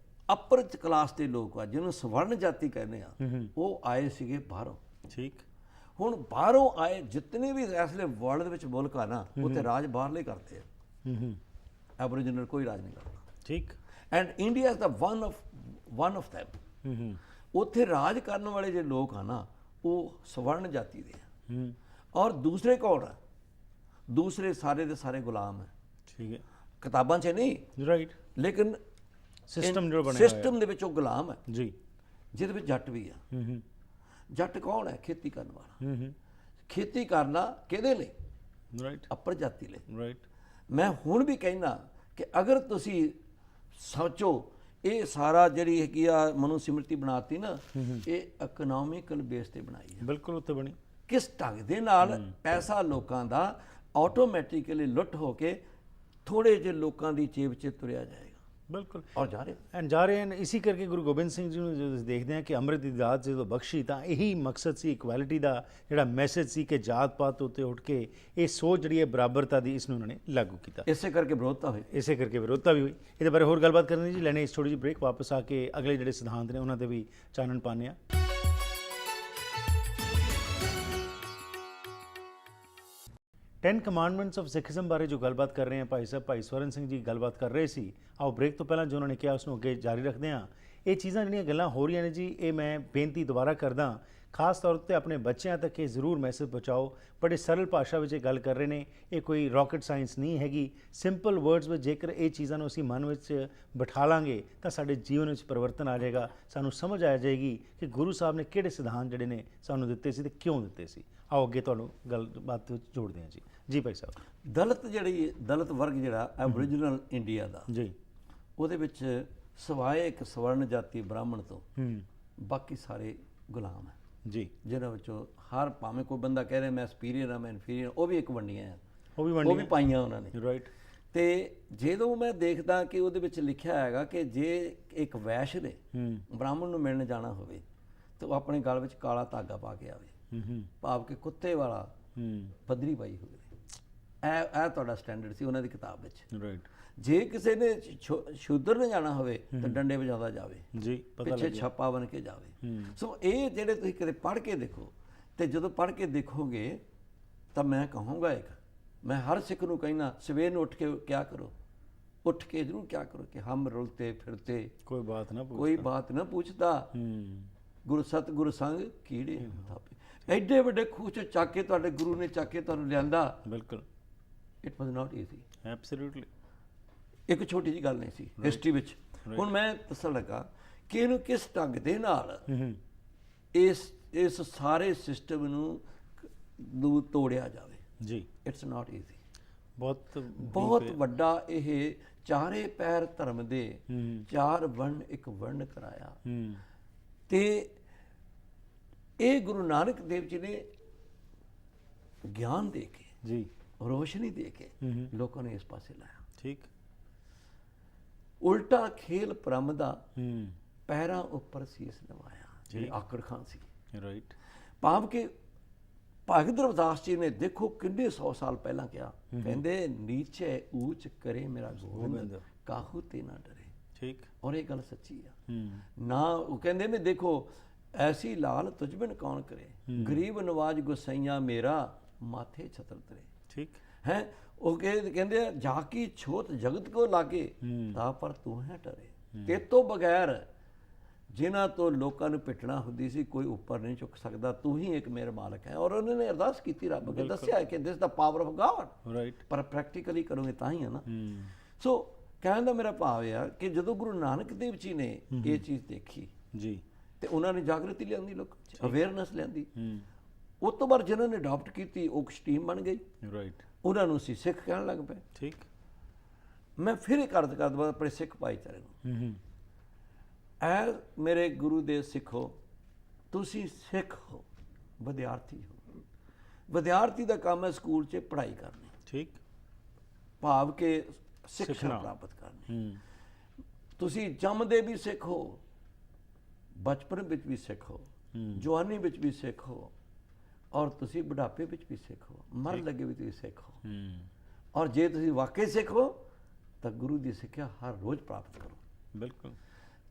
ਅਪਰ ਕਲਾਸ ਦੇ ਲੋਕ ਆ, ਜਿਹਨੂੰ ਸਵਰਨ ਜਾਤੀ ਕਹਿੰਦੇ ਆ, ਉਹ ਆਏ ਸੀਗੇ ਬਾਹਰੋਂ। ਠੀਕ। ਹੁਣ ਬਾਹਰੋਂ ਆਏ ਜਿਤਨੇ ਵੀ ਇਸ ਵੇਲੇ ਵਰਲਡ ਦੇ ਵਿੱਚ ਮੁਲਕ ਆ ਨਾ, ਉੱਥੇ ਰਾਜ ਬਾਹਰਲੇ ਕਰਦੇ ਆ, ਐਬਰੀਜਨਲ ਕੋਈ ਰਾਜ ਨਹੀਂ ਕਰਦਾ। ਠੀਕ। And India is the one of them। ਉੱਥੇ ਰਾਜ ਕਰਨ ਵਾਲੇ ਜਿਹੜੇ ਲੋਕ ਆ ਨਾ, ਉਹ ਸਵਰਨ ਜਾਤੀ ਦੇ ਆ। ਔਰ ਦੂਸਰੇ ਕੌਣ ਆ? ਦੂਸਰੇ ਸਾਰੇ ਦੇ ਸਾਰੇ ਗੁਲਾਮ ਹੈ। ਠੀਕ ਹੈ। ਕਿਤਾਬਾਂ 'ਚ ਨਹੀਂ, ਰਾਈਟ, ਲੇਕਿਨ ਸਿਸਟਮ ਦੇ ਵਿੱਚ ਉਹ ਗੁਲਾਮ ਹੈ ਜੀ, ਜਿਹਦੇ ਵਿੱਚ ਜੱਟ ਵੀ ਆ। ਜੱਟ ਕੌਣ ਹੈ? ਖੇਤੀ ਕਰਨ ਵਾਲਾ। ਖੇਤੀ ਕਰਨਾ ਕਿਹਦੇ ਲਈ? ਰਾਈਟ, ਅਪਰ ਜਾਤੀ ਲਈ। ਰਾਈਟ। ਮੈਂ ਹੁਣ ਵੀ ਕਹਿੰਦਾ ਕਿ ਅਗਰ ਤੁਸੀਂ ਸੋਚੋ, ਇਹ ਸਾਰਾ ਜਿਹੜੀ ਹੈਗੀ ਆ ਮਨੂ ਸਿਮਰਤੀ ਬਣਾਤੀ ਨਾ, ਇਹ ਇਕਨੋਮਿਕਲ ਬੇਸ ਤੇ ਬਣਾਈ ਹੈ। ਬਿਲਕੁਲ ਉੱਤੇ ਬਣੀ। ਕਿਸ ਢੰਗ ਦੇ ਨਾਲ ਪੈਸਾ ਲੋਕਾਂ ਦਾ ਆਟੋਮੈਟਿਕਲੀ ਲੁੱਟ ਹੋ ਕੇ ਥੋੜੇ ਜਿਹੇ ਲੋਕਾਂ ਦੀ ਜੇਬ 'ਚ ਤੁਰਿਆ ਜਾਏਗਾ। ਬਿਲਕੁਲ ਔਰ ਜਾ ਰਹੇ ਐਂਡ ਜਾ ਰਹੇ ਹਨ। ਇਸੇ ਕਰਕੇ ਗੁਰੂ ਗੋਬਿੰਦ ਸਿੰਘ ਜੀ ਨੂੰ ਜਦੋਂ ਦੇਖਦੇ ਹਾਂ ਕਿ ਅੰਮ੍ਰਿਤ ਦੀ ਦਾਤ ਜਦੋਂ ਬਖਸ਼ੀ ਤਾਂ ਇਹੀ ਮਕਸਦ ਸੀ, ਇਕੁਐਲਿਟੀ ਦਾ ਜਿਹੜਾ ਮੈਸੇਜ ਸੀ ਕਿ ਜਾਤ ਪਾਤ ਉੱਤੇ ਉੱਠ ਕੇ ਇਹ ਸੋਚ ਜਿਹੜੀ ਹੈ ਬਰਾਬਰਤਾ ਦੀ, ਇਸ ਨੂੰ ਉਹਨਾਂ ਨੇ ਲਾਗੂ ਕੀਤਾ। ਇਸੇ ਕਰਕੇ ਵਿਰੋਧਤਾ ਹੋਈ, ਇਸੇ ਕਰਕੇ ਵਿਰੋਧਤਾ ਵੀ ਹੋਈ। ਇਹਦੇ ਬਾਰੇ ਹੋਰ ਗੱਲਬਾਤ ਕਰਨੀ ਜੀ, ਲੈਣੇ ਇਸ ਥੋੜ੍ਹੀ ਜਿਹੀ ਬ੍ਰੇਕ, ਵਾਪਸ ਆ ਕੇ ਅਗਲੇ ਜਿਹੜੇ ਸਿਧਾਂਤ ਨੇ ਉਹਨਾਂ 'ਤੇ ਵੀ ਚਾਨਣ ਪਾਉਂਦੇ ਹਾਂ। ਟੈਨ ਕਮਾਂਡਮੈਂਟਸ ਆਫ ਸਿੱਖਿਜ਼ਮ ਬਾਰੇ ਜੋ ਗੱਲਬਾਤ ਕਰ ਰਹੇ ਹਾਂ, ਭਾਈ ਸਾਹਿਬ ਭਾਈ ਸਵਰਨ ਸਿੰਘ ਜੀ ਗੱਲਬਾਤ ਕਰ ਰਹੇ ਸੀ। ਆਓ ਬ੍ਰੇਕ ਤੋਂ ਪਹਿਲਾਂ ਜੋ ਉਹਨਾਂ ਨੇ ਕਿਹਾ ਉਸ ਨੂੰ ਅੱਗੇ ਜਾਰੀ ਰੱਖਦੇ ਹਾਂ। ਇਹ ਚੀਜ਼ਾਂ ਜਿਹੜੀਆਂ ਗੱਲਾਂ ਹੋ ਰਹੀਆਂ ਨੇ ਜੀ, ਇਹ ਮੈਂ ਬੇਨਤੀ ਦੁਬਾਰਾ ਕਰਦਾ, ਖਾਸ ਤੌਰ 'ਤੇ ਆਪਣੇ ਬੱਚਿਆਂ ਤੱਕ ਇਹ ਜ਼ਰੂਰ ਮੈਸੇਜ ਪਹੁੰਚਾਓ। ਬੜੇ ਸਰਲ ਭਾਸ਼ਾ ਵਿੱਚ ਇਹ ਗੱਲ ਕਰ ਰਹੇ ਨੇ, ਇਹ ਕੋਈ ਰਾਕਟ ਸਾਇੰਸ ਨਹੀਂ ਹੈਗੀ। ਸਿੰਪਲ ਵਰਡਸ ਵਿੱਚ ਜੇਕਰ ਇਹ ਚੀਜ਼ਾਂ ਨੂੰ ਅਸੀਂ ਮਨ ਵਿੱਚ ਬਿਠਾ ਲਾਂਗੇ ਤਾਂ ਸਾਡੇ ਜੀਵਨ ਵਿੱਚ ਪਰਿਵਰਤਨ ਆ ਜਾਏਗਾ। ਸਾਨੂੰ ਸਮਝ ਆ ਜਾਏਗੀ ਕਿ ਗੁਰੂ ਸਾਹਿਬ ਨੇ ਕਿਹੜੇ ਸਿਧਾਂਤ ਜਿਹੜੇ ਨੇ ਸਾਨੂੰ ਦਿੱਤੇ ਸੀ ਤੇ ਕਿਉਂ ਦਿੱਤੇ ਸੀ। ਆਓ ਅੱਗੇ ਤੁਹਾਨੂੰ ਗੱਲਬਾਤ ਵਿੱਚ ਜੋੜਦੇ ਹਾਂ ਜੀ। ਜੀ ਭਾਈ ਸਾਹਿਬ। ਦਲਿਤ ਵਰਗ ਜਿਹੜਾ ਐਬੋਰੀਜਨਲ ਇੰਡੀਆ ਦਾ ਜੀ, ਉਹਦੇ ਵਿੱਚ ਸਿਵਾਏ ਇੱਕ ਸਵਰਨ ਜਾਤੀ ਬ੍ਰਾਹਮਣ ਤੋਂ ਬਾਕੀ ਸਾਰੇ ਗੁਲਾਮ ਹੈ ਜੀ, ਜਿਹਨਾਂ ਵਿੱਚੋਂ ਹਰ ਭਾਵੇਂ ਕੋਈ ਬੰਦਾ ਕਹਿ ਰਿਹਾ ਮੈਂ ਸੁਪੀਰੀਅਰ ਹਾਂ, ਮੈਂ ਇਨਫੀਰੀਅਰ, ਉਹ ਵੀ ਇੱਕ ਵੰਡੀਆਂ ਆ, ਉਹ ਵੀ ਪਾਈਆਂ ਉਹਨਾਂ ਨੇ। ਰਾਈਟ। ਤੇ ਜਦੋਂ ਮੈਂ ਦੇਖਦਾ ਕਿ ਉਹਦੇ ਵਿੱਚ ਲਿਖਿਆ ਹੈਗਾ ਕਿ ਜੇ ਇੱਕ ਵੈਸ਼ ਨੇ ਬ੍ਰਾਹਮਣ ਨੂੰ ਮਿਲਣ ਜਾਣਾ ਹੋਵੇ ਤਾਂ ਉਹ ਆਪਣੇ ਗਲ ਵਿੱਚ ਕਾਲਾ ਧਾਗਾ ਪਾ ਕੇ ਆਵੇ, ਭਾਵ ਕਿ ਕੁੱਤੇ ਵਾਲਾ ਪੱਧਰੀ ਪਾਈ ਹੋਵੇ। ਇਹ ਤੁਹਾਡਾ ਸਟੈਂਡਰਡ ਸੀ ਉਹਨਾਂ ਦੀ ਕਿਤਾਬ ਵਿੱਚ। ਰਾਈਟ। ਜੇ ਕਿਸੇ ਨੇ ਸ਼ੂਦਰ ਨੇ ਜਾਣਾ ਹੋਵੇ ਤਾਂ ਡੰਡੇ ਵਜਾਉਂਦਾ ਜਾਵੇ ਜੀ, ਪਿੱਛੇ ਛਾਪਾ ਬਣ ਕੇ ਜਾਵੇ। ਸੋ ਇਹ ਜਿਹੜੇ ਤੁਸੀਂ ਕਦੇ ਪੜ੍ਹ ਕੇ ਦੇਖੋ, ਤੇ ਜਦੋਂ ਪੜ੍ਹ ਕੇ ਦੇਖੋਗੇ ਤਾਂ ਮੈਂ ਕਹੂੰਗਾ, ਮੈਂ ਹਰ ਸਿੱਖ ਨੂੰ ਕਹਿਣਾ, ਸਵੇਰ ਨੂੰ ਉੱਠ ਕੇ ਕਿਆ ਕਰੋ, ਉੱਠ ਕੇ ਜ਼ਰੂਰ ਕਿਆ ਕਰੋ ਕਿ ਹਮ ਰੁਲਤੇ ਫਿਰਤੇ ਕੋਈ ਬਾਤ ਨਾ ਪੁੱਛਦਾ, ਗੁਰੂ ਸਤਿਗੁਰੂ ਸੰਗ ਕੀੜੇ ਥਾਪੇ। ਐਡੇ ਵੱਡੇ ਖੂਹ ਚੋਂ ਚੱਕ ਕੇ ਤੁਹਾਡੇ ਗੁਰੂ ਨੇ ਚੱਕ ਕੇ ਤੁਹਾਨੂੰ ਲਿਆਂਦਾ। ਬਿਲਕੁਲ। It was not easy. Absolutely. ਇੱਕ ਛੋਟੀ ਜਿਹੀ ਗੱਲ ਨਹੀਂ ਸੀ ਹਿਸਟਰੀ ਵਿੱਚ। ਹੁਣ ਮੈਂ ਦੱਸਣ ਲੱਗਾ ਕਿ ਇਹਨੂੰ ਕਿਸ ਢੰਗ ਦੇ ਨਾਲ ਇਸ ਸਾਰੇ ਸਿਸਟਮ ਨੂੰ ਤੋੜਿਆ ਜਾਵੇ। ਜੀ, ਇਟਸ ਨਾਟ ਈਜ਼ੀ। ਬਹੁਤ ਵੱਡਾ ਇਹ ਚਾਰੇ ਪੈਰ ਧਰਮ ਦੇ ਚਾਰ ਵਰਣ ਇੱਕ ਵਰਣ ਕਰਾਇਆ। ਤੇ ਇਹ ਗੁਰੂ ਨਾਨਕ ਦੇਵ ਜੀ ਨੇ ਗਿਆਨ ਦੇ ਕੇ ਜੀ, ਰੋਸ਼ਨੀ ਦੇ ਕੇ ਲੋਕਾਂ ਨੂੰ ਇਸ ਪਾਸੇ ਲਾਇਆ। ਠੀਕ। ਉਲਟਾ ਖੇਲ ਪ੍ਰਮ ਦਾ ਪੈਰਾਂ ਉੱਪਰ ਸੀਸ ਨਵਾਇਆ, ਜਿਹੜੀ ਆਕੜ ਖਾਨ ਸੀ। ਰਾਈਟ। ਭਾਵ ਕਿ ਭਗਤ ਰਵਿਦਾਸ ਜੀ ਨੇ ਦੇਖੋ ਕਿੰਨੇ 100 ਸਾਲ ਪਹਿਲਾਂ ਕਿਹਾ, ਕਹਿੰਦੇ ਨੀਚੇ ਊਚ ਕਰੇ ਮੇਰਾ ਗੋਬਿੰਦ, ਕਾਹੂ ਤੇ ਨਾ ਡਰੇ। ਠੀਕ। ਔਰ ਇਹ ਗੱਲ ਸੱਚੀ ਆ ਨਾ। ਉਹ ਕਹਿੰਦੇ ਨੇ ਦੇਖੋ ਐਸੀ ਲਾਲ ਤੁਝ ਬਿਨ ਕੌਣ ਕਰੇ, ਗਰੀਬ ਨਵਾਜ ਗੁਸਈਆ ਮੇਰਾ ਮਾਥੇ ਛਤਰ ਤਰੇ। ਠੀਕ ਹੈ। ਉਹ ਕਹਿੰਦੇ ਜਾ ਕੀ ਛੋਤ ਜਗਤ ਕੋ ਲਾਗੇ ਤਾਂ ਪਰ ਤੂੰ ਹੈ ਟਰੇ। ਤੇ ਤੋਂ ਬਗੈਰ ਜਿਨ੍ਹਾਂ ਤੋਂ ਲੋਕਾਂ ਨੂੰ ਪਿੱਟਣਾ ਹੁੰਦੀ ਸੀ ਕੋਈ ਉੱਪਰ ਨਹੀਂ ਚੁੱਕ ਸਕਦਾ, ਤੂੰ ਹੀ ਇੱਕ ਮੇਰੇ ਮਾਲਕ ਹੈ। ਔਰ ਉਹਨਾਂ ਨੇ ਅਰਦਾਸ ਕੀਤੀ ਰੱਬ ਅੱਗੇ, ਦੱਸਿਆ ਕਿ ਦਿਸ ਦਾ ਪਾਵਰ ਆਫ ਗॉड। ਰਾਈਟ। ਪਰ ਪ੍ਰੈਕਟੀਕਲੀ ਕਰੋਗੇ ਤਾਂ ਹੀ ਹੈ ਨਾ। ਸੋ ਕਹਿਣ ਦਾ ਮੇਰਾ ਭਾਵ ਇਹ ਆ ਕਿ ਜਦੋਂ ਗੁਰੂ ਨਾਨਕ ਦੇਵ ਜੀ ਨੇ ਇਹ ਚੀਜ਼ ਦੇਖੀ ਜੀ ਤੇ ਉਹਨਾਂ ਨੇ ਜਾਗਰਤੀ ਲਿਆਂਦੀ, ਲੋਕਾਂ 'ਚ ਅਵੇਅਰਨੈਸ ਲਿਆਂਦੀ। ਉਸ ਤੋਂ ਬਾਅਦ ਜਿਹਨਾਂ ਨੇ ਅਡਾਪਟ ਕੀਤੀ ਉਹ ਸਟੀਮ ਬਣ ਗਈ। ਰਾਈਟ। ਉਹਨਾਂ ਨੂੰ ਅਸੀਂ ਸਿੱਖ ਕਹਿਣ ਲੱਗ ਪਏ। ਠੀਕ। ਮੈਂ ਫਿਰ ਇੱਕ ਅਰਜ਼ ਕਰਦਾ ਆਪਣੇ ਸਿੱਖ ਭਾਈਚਾਰੇ ਨੂੰ, ਐ ਮੇਰੇ ਗੁਰੂ ਦੇ ਸਿੱਖੋ, ਤੁਸੀਂ ਸਿੱਖ ਹੋ, ਵਿਦਿਆਰਥੀ ਹੋ। ਵਿਦਿਆਰਥੀ ਦਾ ਕੰਮ ਹੈ ਸਕੂਲ 'ਚ ਪੜ੍ਹਾਈ ਕਰਨੀ। ਠੀਕ। ਭਾਵ ਕਿ ਸਿੱਖਿਆ ਪ੍ਰਾਪਤ ਕਰਨੀ। ਤੁਸੀਂ ਜੰਮਦੇ ਵੀ ਸਿੱਖ ਹੋ, ਬਚਪਨ ਵਿੱਚ ਵੀ ਸਿੱਖ ਹੋ, ਜਵਾਨੀ ਵਿੱਚ ਵੀ ਸਿੱਖ ਹੋ, ਔਰ ਤੁਸੀਂ ਬੁਢਾਪੇ ਵਿੱਚ ਵੀ ਸਿੱਖ ਹੋ, ਮਰਨ ਲੱਗੇ ਵੀ ਤੁਸੀਂ ਸਿੱਖ ਹੋ। ਔਰ ਜੇ ਤੁਸੀਂ ਵਾਕਈ ਸਿੱਖ ਹੋ ਤਾਂ ਗੁਰੂ ਦੀ ਸਿੱਖਿਆ ਹਰ ਰੋਜ਼ ਪ੍ਰਾਪਤ ਕਰੋ। ਬਿਲਕੁਲ।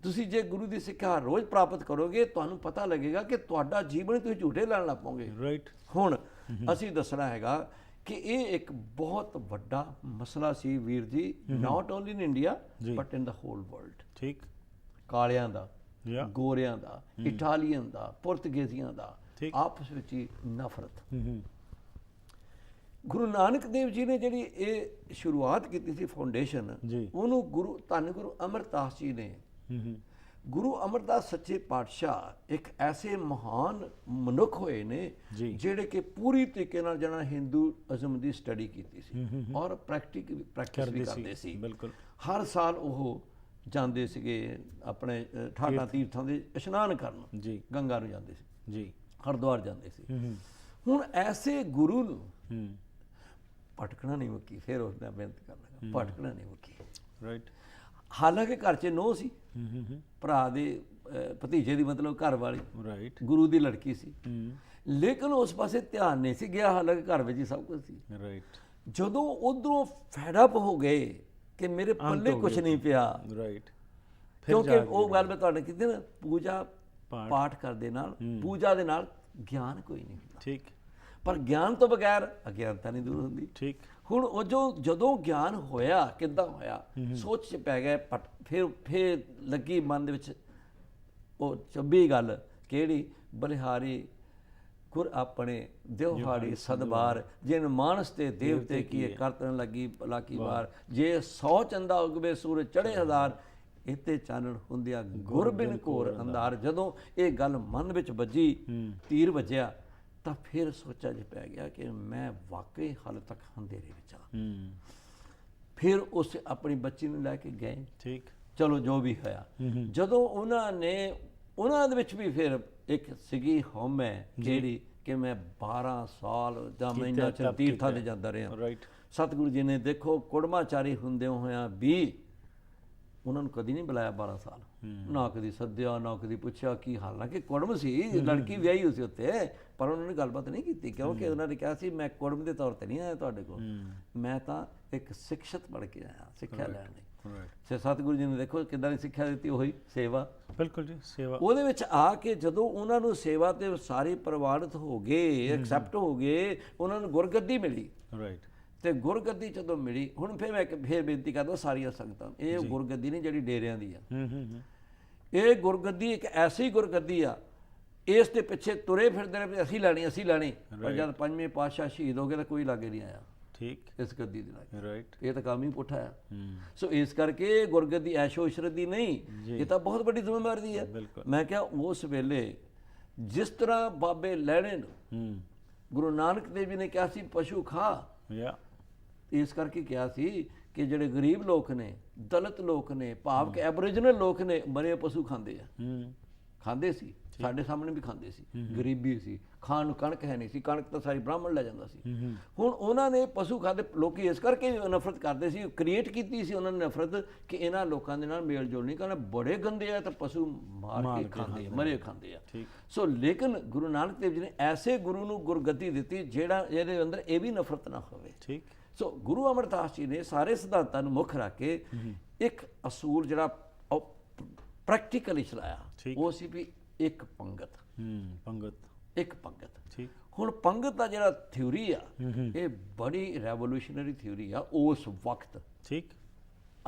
ਤੁਸੀਂ ਜੇ ਗੁਰੂ ਦੀ ਸਿੱਖਿਆ ਹਰ ਰੋਜ਼ ਪ੍ਰਾਪਤ ਕਰੋਗੇ ਤੁਹਾਨੂੰ ਪਤਾ ਲੱਗੇਗਾ ਕਿ ਤੁਹਾਡਾ ਜੀਵਨ ਤੁਸੀਂ ਝੂਠੇ ਲੈਣ ਲੱਗ ਪਓਗੇ। ਰਾਈਟ। ਹੁਣ ਅਸੀਂ ਦੱਸਣਾ ਹੈਗਾ ਕਿ ਇਹ ਇੱਕ ਬਹੁਤ ਵੱਡਾ ਮਸਲਾ ਸੀ ਵੀਰ ਜੀ, not only in India but in the hole world. ਠੀਕ। ਕਾਲਿਆਂ ਦਾ, ਗੋਰਿਆਂ ਦਾ, ਇਟਾਲੀਅਨ ਦਾ, ਪੁਰਤਗਾਲੀਆਂ ਦਾ ਆਪਸ ਵਿੱਚ ਹੀ ਨਫ਼ਰਤ। ਗੁਰੂ ਨਾਨਕ ਦੇਵ ਜੀ ਨੇ ਜਿਹੜੀ ਇਹ ਸ਼ੁਰੂਆਤ ਕੀਤੀ ਸੀ ਫਾਊਂਡੇਸ਼ਨ, ਉਹਨੂੰ ਧੰਨ ਗੁਰੂ ਅਮਰਦਾਸ ਜੀ ਨੇ, ਗੁਰੂ ਅਮਰਦਾਸ ਸੱਚੇ ਪਾਤਸ਼ਾਹ ਇੱਕ ਐਸੇ ਮਹਾਨ ਮਨੁੱਖ ਹੋਏ ਨੇ ਜਿਹੜੇ ਕਿ ਪੂਰੀ ਤਰੀਕੇ ਨਾਲ ਜਿਹੜਾ ਹਿੰਦੂਇਜ਼ਮ ਦੀ ਸਟੱਡੀ ਕੀਤੀ ਸੀ ਔਰ ਪ੍ਰੈਕਟਿਸ ਵੀ ਕਰਦੇ ਸੀ। ਬਿਲਕੁਲ। ਹਰ ਸਾਲ ਉਹ ਜਾਂਦੇ ਸੀਗੇ ਆਪਣੇ 18 ਤੀਰਥਾਂ ਦੇ ਇਸ਼ਨਾਨ ਕਰਨ, ਗੰਗਾ ਨੂੰ ਜਾਂਦੇ ਸੀ ਜੀ, ਹਰਿਦੁਆਰ ਜਾਂਦੇ ਸੀ। ਹੁਣ ਐਸੇ ਗੁਰੂ ਨੂੰ ਭਟਕਣਾ ਨਹੀਂ ਮੁੱਕੀ, ਫਿਰ ਉਸ ਨੇ ਬੇਨਤੀ ਕਰ ਲਗਾ, ਭਟਕਣਾ ਨਹੀਂ ਮੁੱਕੀ। ਰਾਈਟ। ਹਾਲਾਂਕਿ ਘਰ 'ਚ ਨੋ ਸੀ, ਭਰਾ ਦੇ ਭਤੀਜੇ ਦੀ ਮਤਲਬ ਘਰ ਵਾਲੀ, ਰਾਈਟ, ਗੁਰੂ ਦੀ ਲੜਕੀ ਸੀ, ਲੇਕਿਨ ਉਸ ਪਾਸੇ ਧਿਆਨ ਨਹੀਂ ਸੀ ਗਿਆ, ਹਾਲਾਂਕਿ ਘਰ ਵਿੱਚ ਹੀ ਸਭ ਕੁਝ ਸੀ। ਰਾਈਟ, ਜਦੋਂ ਉਧਰੋਂ ਫੈਡਅਪ ਹੋ ਗਏ ਕਿ ਮੇਰੇ ਪੱਲੇ ਕੁਝ ਨਹੀਂ ਪਿਆ, ਰਾਈਟ, ਕਿਉਂਕਿ ਉਹ ਗੱਲ ਮੈਂ ਤੁਹਾਡੇ ਕੀਤੀ ਨਾ, ਪੂਜਾ ਪਾਠ ਕਰਦੇ ਨਾਲ, ਪੂਜਾ ਦੇ ਨਾਲ ਗਿਆਨ ਕੋਈ ਨਹੀਂ ਹੁੰਦਾ, ਠੀਕ, ਪਰ ਗਿਆਨ ਤੋਂ ਬਗੈਰ ਅਗਿਆਨਤਾ ਨਹੀਂ ਦੂਰ ਹੁੰਦੀ। ਠੀਕ, ਹੁਣ ਉਹ ਜਦੋਂ ਗਿਆਨ ਹੋਇਆ, ਕਿੱਦਾਂ ਹੋਇਆ, ਸੋਚ 'ਚ ਪੈ ਗਏ, ਫਿਰ ਲੱਗੀ ਮਨ ਦੇ ਵਿੱਚ ਉਹ 26 ਗੱਲ, ਕਿਹੜੀ? ਬਲਿਹਾਰੀ ਗੁਰ ਆਪਣੇ ਦਿਵਹਾੜੀ ਸਦਬਾਰ, ਜਿਨ ਮਾਨਸ ਤੇ ਦੇਵਤੇ ਕੀ ਕਰਤਨ ਲੱਗੀ ਭਲਾ ਕੀ ਵਾਰ, ਜੇ 100 ਚੰਦਾ ਉਗਵੇ ਸੂਰਜ ਚੜੇ ਹਜ਼ਾਰ, ਇੱਥੇ ਚਾਨਣ ਹੁੰਦਿਆ ਗੁਰ ਬਿਨ ਘੋਰ ਅੰਧਾਰ। ਜਦੋਂ ਇਹ ਗੱਲ ਮਨ ਵਿੱਚ ਵੱਜੀ, ਤੀਰ ਵੱਜਿਆ, ਤਾਂ ਫਿਰ ਸੋਚਾ ਜਿਹਾ ਪੈ ਗਿਆ ਕਿ ਮੈਂ ਵਾਕਈ ਹਾਲੇ ਤੱਕ ਅੰਧੇਰੇ ਵਿੱਚ ਆ। ਫਿਰ ਉਸ ਆਪਣੀ ਬੱਚੀ ਨੂੰ ਲੈ ਕੇ ਗਏ, ਠੀਕ, ਚਲੋ ਜੋ ਵੀ ਹੋਇਆ। ਜਦੋਂ ਉਹਨਾਂ ਦੇ ਵਿੱਚ ਵੀ ਫਿਰ ਇੱਕ ਸੀਗੀ ਹਉਮ ਹੈ, ਜਿਹੜੀ ਕਿ ਮੈਂ 12 ਸਾਲ ਜਾਂ ਮਹੀਨਾ ਚ ਤੀਰਥਾਂ ਤੇ ਜਾਂਦਾ ਰਿਹਾ। ਰਾਈਟ, ਸਤਿਗੁਰੂ ਜੀ ਨੇ ਦੇਖੋ ਕੁੜਮਾਚਾਰੀ ਹੁੰਦੇ ਹੋਇਆਂ ਵੀ ਉਹਨਾਂ ਨੂੰ ਕਦੀ ਨਹੀਂ ਬੁਲਾਇਆ 12 ਸਾਲ, ਨਾ ਕਦੀ ਸੱਦਿਆ, ਨਾ ਕਦੀ ਪੁੱਛਿਆ ਕੀ ਹਾਲਾਂਕਿ ਕੁੜਮ ਸੀ, ਲੜਕੀ ਵਿਆਹੀ ਹੋਈ ਸੀ ਉੱਥੇ, ਪਰ ਉਹਨਾਂ ਨੇ ਗੱਲਬਾਤ ਨਹੀਂ ਕੀਤੀ, ਕਿਉਂਕਿ ਉਹਨਾਂ ਨੇ ਕਿਹਾ ਸੀ ਮੈਂ ਕੁੜਮ ਦੇ ਤੌਰ ਤੇ ਨਹੀਂ ਆਇਆ ਤੁਹਾਡੇ ਕੋਲ, ਮੈਂ ਤਾਂ ਇੱਕ ਸਿੱਖਿਅਤ ਬਣ ਕੇ ਆਇਆ, ਸਿੱਖਿਆ ਲੈਣ ਲਈ। ਤੇ ਸਤਿਗੁਰੂ ਜੀ ਨੇ ਦੇਖੋ ਕਿੱਦਾਂ ਦੀ ਸਿੱਖਿਆ ਦਿੱਤੀ, ਉਹੀ ਸੇਵਾ। ਬਿਲਕੁਲ ਜੀ, ਸੇਵਾ। ਉਹਦੇ ਵਿੱਚ ਆ ਕੇ ਜਦੋਂ ਉਹਨਾਂ ਨੂੰ ਸੇਵਾ ਤੇ ਸਾਰੇ ਪ੍ਰਵਾਨਿਤ ਹੋ ਗਏ, ਐਕਸੈਪਟ ਹੋ ਗਏ, ਉਹਨਾਂ ਨੂੰ ਗੁਰਗੱਦੀ ਮਿਲੀ। ਰਾਈਟ, ਤੇ ਗੁਰਗੱਦੀ ਜਦੋਂ ਮਿਲੀ, ਹੁਣ ਫਿਰ ਮੈਂ ਫਿਰ ਬੇਨਤੀ ਕਰਦਾ ਸਾਰੀਆਂ ਸੰਗਤਾਂ, ਇਹ ਗੁਰਗੱਦੀ ਨਹੀਂ ਜਿਹੜੀ ਡੇਰਿਆਂ ਦੀ ਆ, ਇਹ ਗੁਰਗੱਦੀ ਇੱਕ ਐਸੀ ਗੁਰਗੱਦੀ ਆ, ਇਸ ਦੇ ਪਿੱਛੇ ਤੁਰੇ ਫਿਰਦੇ ਨੇ, ਅਸੀਂ ਲੈਣੀ, ਅਸੀਂ ਲੈਣੀ, ਪਰ ਜਦ ਪੰਜਵੇਂ ਪਾਤਸ਼ਾਹ ਸ਼ਹੀਦ ਹੋ ਗਏ ਤਾਂ ਕੋਈ ਲਾਗੇ ਨਹੀਂ ਆਇਆ। ਠੀਕ, ਇਸ ਗੱਦੀ ਦੇ ਲਾਗੇ, ਰਾਈਟ, ਇਹ ਤਾਂ ਕੰਮ ਹੀ ਪੁੱਠਾ ਆ। ਸੋ ਇਸ ਕਰਕੇ ਗੁਰਗੱਦੀ ਐਸ਼ੋ ਇਸ਼ਰਤ ਦੀ ਨਹੀਂ, ਇਹ ਤਾਂ ਬਹੁਤ ਵੱਡੀ ਜ਼ਿੰਮੇਵਾਰੀ ਦੀ ਹੈ। ਮੈਂ ਕਿਹਾ ਉਸ ਵੇਲੇ ਜਿਸ ਤਰ੍ਹਾਂ ਬਾਬੇ ਲੈਣੇ ਨੂੰ ਗੁਰੂ ਨਾਨਕ ਦੇਵ ਜੀ ਨੇ ਕਿਹਾ ਸੀ ਪਸ਼ੂ ਖਾ, ਇਸ ਕਰਕੇ ਕਿਹਾ ਸੀ ਕਿ ਜਿਹੜੇ ਗਰੀਬ ਲੋਕ ਨੇ, ਦਲਿਤ ਲੋਕ ਨੇ, ਭਾਵ ਕਿ ਐਬੋਰੀਜਨਲ ਲੋਕ ਨੇ, ਮਰੇ ਪਸ਼ੂ ਖਾਂਦੇ ਆ, ਖਾਂਦੇ ਸੀ, ਸਾਡੇ ਸਾਹਮਣੇ ਵੀ ਖਾਂਦੇ ਸੀ, ਗਰੀਬੀ ਸੀ, ਖਾਣ ਨੂੰ ਕਣਕ ਹੈ ਨਹੀਂ ਸੀ, ਕਣਕ ਤਾਂ ਸਾਰੀ ਬ੍ਰਾਹਮਣ ਲੈ ਜਾਂਦਾ ਸੀ। ਹੁਣ ਉਹਨਾਂ ਨੇ ਪਸ਼ੂ ਖਾਦੇ, ਲੋਕੀ ਇਸ ਕਰਕੇ ਨਫ਼ਰਤ ਕਰਦੇ ਸੀ, ਕ੍ਰੀਏਟ ਕੀਤੀ ਸੀ ਉਹਨਾਂ ਨੇ ਨਫ਼ਰਤ ਕਿ ਇਹਨਾਂ ਲੋਕਾਂ ਦੇ ਨਾਲ ਮੇਲ ਜੋਲ ਨਹੀਂ ਕਰਨਾ, ਬੜੇ ਗੰਦੇ ਆ ਤਾਂ ਪਸ਼ੂ ਮਾਰ ਕੇ ਖਾਂਦੇ, ਮਰੇ ਖਾਂਦੇ ਆ। ਸੋ ਲੇਕਿਨ ਗੁਰੂ ਨਾਨਕ ਦੇਵ ਜੀ ਨੇ ਐਸੇ ਗੁਰੂ ਨੂੰ ਗੁਰਗੱਦੀ ਦਿੱਤੀ ਜਿਹੜਾ ਇਹਦੇ ਅੰਦਰ ਇਹ ਵੀ ਨਫ਼ਰਤ ਨਾ ਹੋਵੇ। ਠੀਕ। ਸੋ ਗੁਰੂ ਅਮਰਦਾਸ ਜੀ ਨੇ ਸਾਰੇ ਸਿਧਾਂਤਾਂ ਨੂੰ ਮੁੱਖ ਰੱਖ ਕੇ ਇੱਕ ਅਸੂਲ ਜਿਹੜਾ ਪ੍ਰੈਕਟੀਕਲੀ ਚਲਾਇਆ, ਉਹ ਸੀ ਵੀ ਇੱਕ ਪੰਗਤ, ਇੱਕ ਪੰਗਤ। ਹੁਣ ਪੰਗਤ ਦਾ ਜਿਹੜਾ ਥਿਊਰੀ ਆ, ਇਹ ਬੜੀ ਰੈਵੋਲੂਸ਼ਨਰੀ ਥਿਊਰੀ ਆ ਉਸ ਵਕਤ। ਠੀਕ,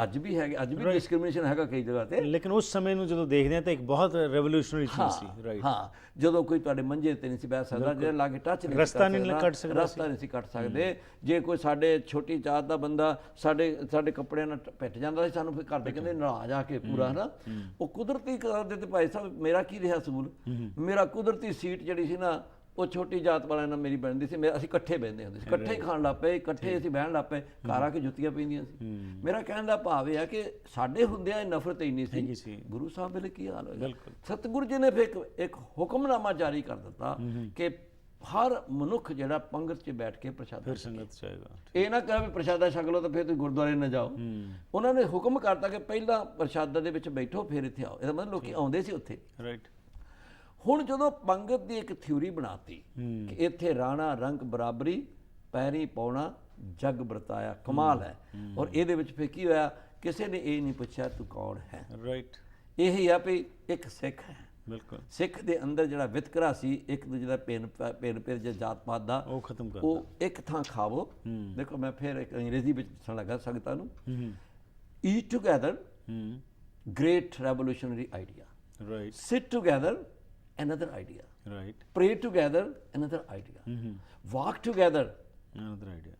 ਅੱਜ ਵੀ ਹੈਗਾ, ਅੱਜ ਵੀ ਡਿਸਕ੍ਰਿਮੀਨੇਸ਼ਨ ਹੈਗਾ ਕਈ ਜਗ੍ਹਾ ਤੇ, ਲੇਕਿਨ ਉਸ ਸਮੇਂ ਨੂੰ ਜਦੋਂ ਦੇਖਦੇ ਹਾਂ ਤਾਂ ਇੱਕ ਬਹੁਤ ਰੈਵੋਲੂਸ਼ਨਰੀ ਚੀਜ਼ ਸੀ। ਰਾਈਟ, ਹਾਂ, ਜਦੋਂ ਕੋਈ ਤੁਹਾਡੇ ਮੰਜੇ ਤੇ ਨਹੀਂ ਸੀ ਬੈਠ ਸਕਦਾ, ਜਿਹੜਾ ਲਾਗੇ ਟੱਚ ਨਹੀਂ ਰਸਤਾ ਨਹੀਂ ਕੱਟ ਸਕਦਾ, ਰਸਤਾ ਨਹੀਂ ਸੀ ਕੱਟ ਸਕਦੇ, ਜੇ ਕੋਈ ਸਾਡੇ ਛੋਟੀ ਜਾਤ ਦਾ ਬੰਦਾ ਸਾਡੇ ਕੱਪੜਿਆਂ ਨਾਲ ਪਿੱਟ ਜਾਂਦਾ ਸੀ, ਸਾਨੂੰ ਫਿਰ ਘਰ ਦੇ ਕਹਿੰਦੇ ਨਾਰਾਜ਼ ਆ ਕੇ ਪੂਰਾ, ਹਨਾ, ਉਹ ਕੁਦਰਤੀ ਕਰਦੇ ਤੇ ਭਾਈ ਸਾਹਿਬ ਮੇਰਾ ਕੀ ਰਿਹਾ ਸਬੂਲ, ਮੇਰਾ ਕੁਦਰਤੀ ਸੀਟ ਜਿਹੜੀ ਸੀ ਨਾ, ਉਹ ਛੋਟੀ ਜਾਤ ਵਾਲਿਆਂ ਨਾਲ ਮੇਰੀ ਬਣਦੀ ਸੀ, ਅਸੀਂ ਇਕੱਠੇ ਬਹਿੰਦੇ ਹੁੰਦੇ ਸੀ, ਇਕੱਠੇ ਖਾਣ ਲੱਗ ਪਏ, ਇਕੱਠੇ ਅਸੀਂ ਬਹਿਣ ਲੱਗ ਪਏ, ਘਰ ਆ ਕੇ ਜੁੱਤੀਆਂ ਪੈਂਦੀਆਂ ਸੀ। ਮੇਰਾ ਕਹਿਣ ਦਾ ਭਾਵ ਇਹ ਆ ਕਿ ਸਾਡੇ ਹੁੰਦਿਆਂ ਨਫ਼ਰਤ ਇੰਨੀ ਸੀ, ਗੁਰੂ ਸਾਹਿਬ ਵੇਲੇ ਕੀ ਹਾਲ ਹੋਇਆ। ਸਤਿਗੁਰੂ ਜੀ ਨੇ ਫਿਰ ਇੱਕ ਹੁਕਮਨਾਮਾ ਜਾਰੀ ਕਰ ਦਿੱਤਾ ਕਿ ਹਰ ਮਨੁੱਖ ਜਿਹੜਾ ਪੰਗਤ 'ਚ ਬੈਠ ਕੇ ਪ੍ਰਸ਼ਾਦਾ ਛਕੇਗਾ। ਇਹ ਨਾ ਕਹੇ ਵੀ ਪ੍ਰਸ਼ਾਦਾ ਛਕ ਲਓ ਤਾਂ ਫਿਰ ਤੁਸੀਂ ਗੁਰਦੁਆਰੇ ਨਾ ਜਾਓ। ਉਹਨਾਂ ਨੇ ਹੁਕਮ ਕਰਤਾ ਕਿ ਪਹਿਲਾਂ ਪ੍ਰਸ਼ਾਦਾ ਦੇ ਵਿੱਚ ਬੈਠੋ, ਫਿਰ ਇੱਥੇ ਆਓ। ਇਹਦਾ ਮਤਲਬ ਲੋਕੀ ਆਉਂਦੇ ਸੀ ਉੱਥੇ। ਰਾਈਟ। ਹੁਣ ਜਦੋਂ ਪੰਗਤ ਦੀ ਇੱਕ ਥਿਊਰੀ ਬਣਾਤੀ ਕਿ ਇੱਥੇ ਰਾਣਾ ਰੰਗ ਬਰਾਬਰੀ, ਪੈਰੀ ਪਾਉਣਾ, ਜਗ ਵਰਤਾਇਆ, ਕਮਾਲ ਹੈ। ਔਰ ਇਹਦੇ ਵਿੱਚ ਫਿਰ ਕੀ ਹੋਇਆ, ਕਿਸੇ ਨੇ ਇਹ ਨਹੀਂ ਪੁੱਛਿਆ ਤੂੰ ਕੌਣ ਹੈ। ਰਾਈਟ। ਇਹੀ ਆ ਵੀ ਇੱਕ ਸਿੱਖ ਹੈ। ਬਿਲਕੁਲ। ਸਿੱਖ ਦੇ ਅੰਦਰ ਜਿਹੜਾ ਵਿਤਕਰਾ ਸੀ, ਇੱਕ ਦੂਜੇ ਦਾ ਭੇਨ ਭੇਦ ਜਾਂ ਜਾਤ ਪਾਤ ਦਾ, ਉਹ ਖਤਮ ਕਰ, ਉਹ ਇੱਕ ਥਾਂ ਖਾਵੋ। ਦੇਖੋ ਮੈਂ ਫਿਰ ਇੱਕ ਅੰਗਰੇਜ਼ੀ ਵਿੱਚ ਦੱਸਣ ਲੱਗਾ ਸੰਗਤਾਂ ਨੂੰ, eat together great revolutionary idea. Right. Sit together, another idea. Right. Pray together, another idea. Walk together, another idea.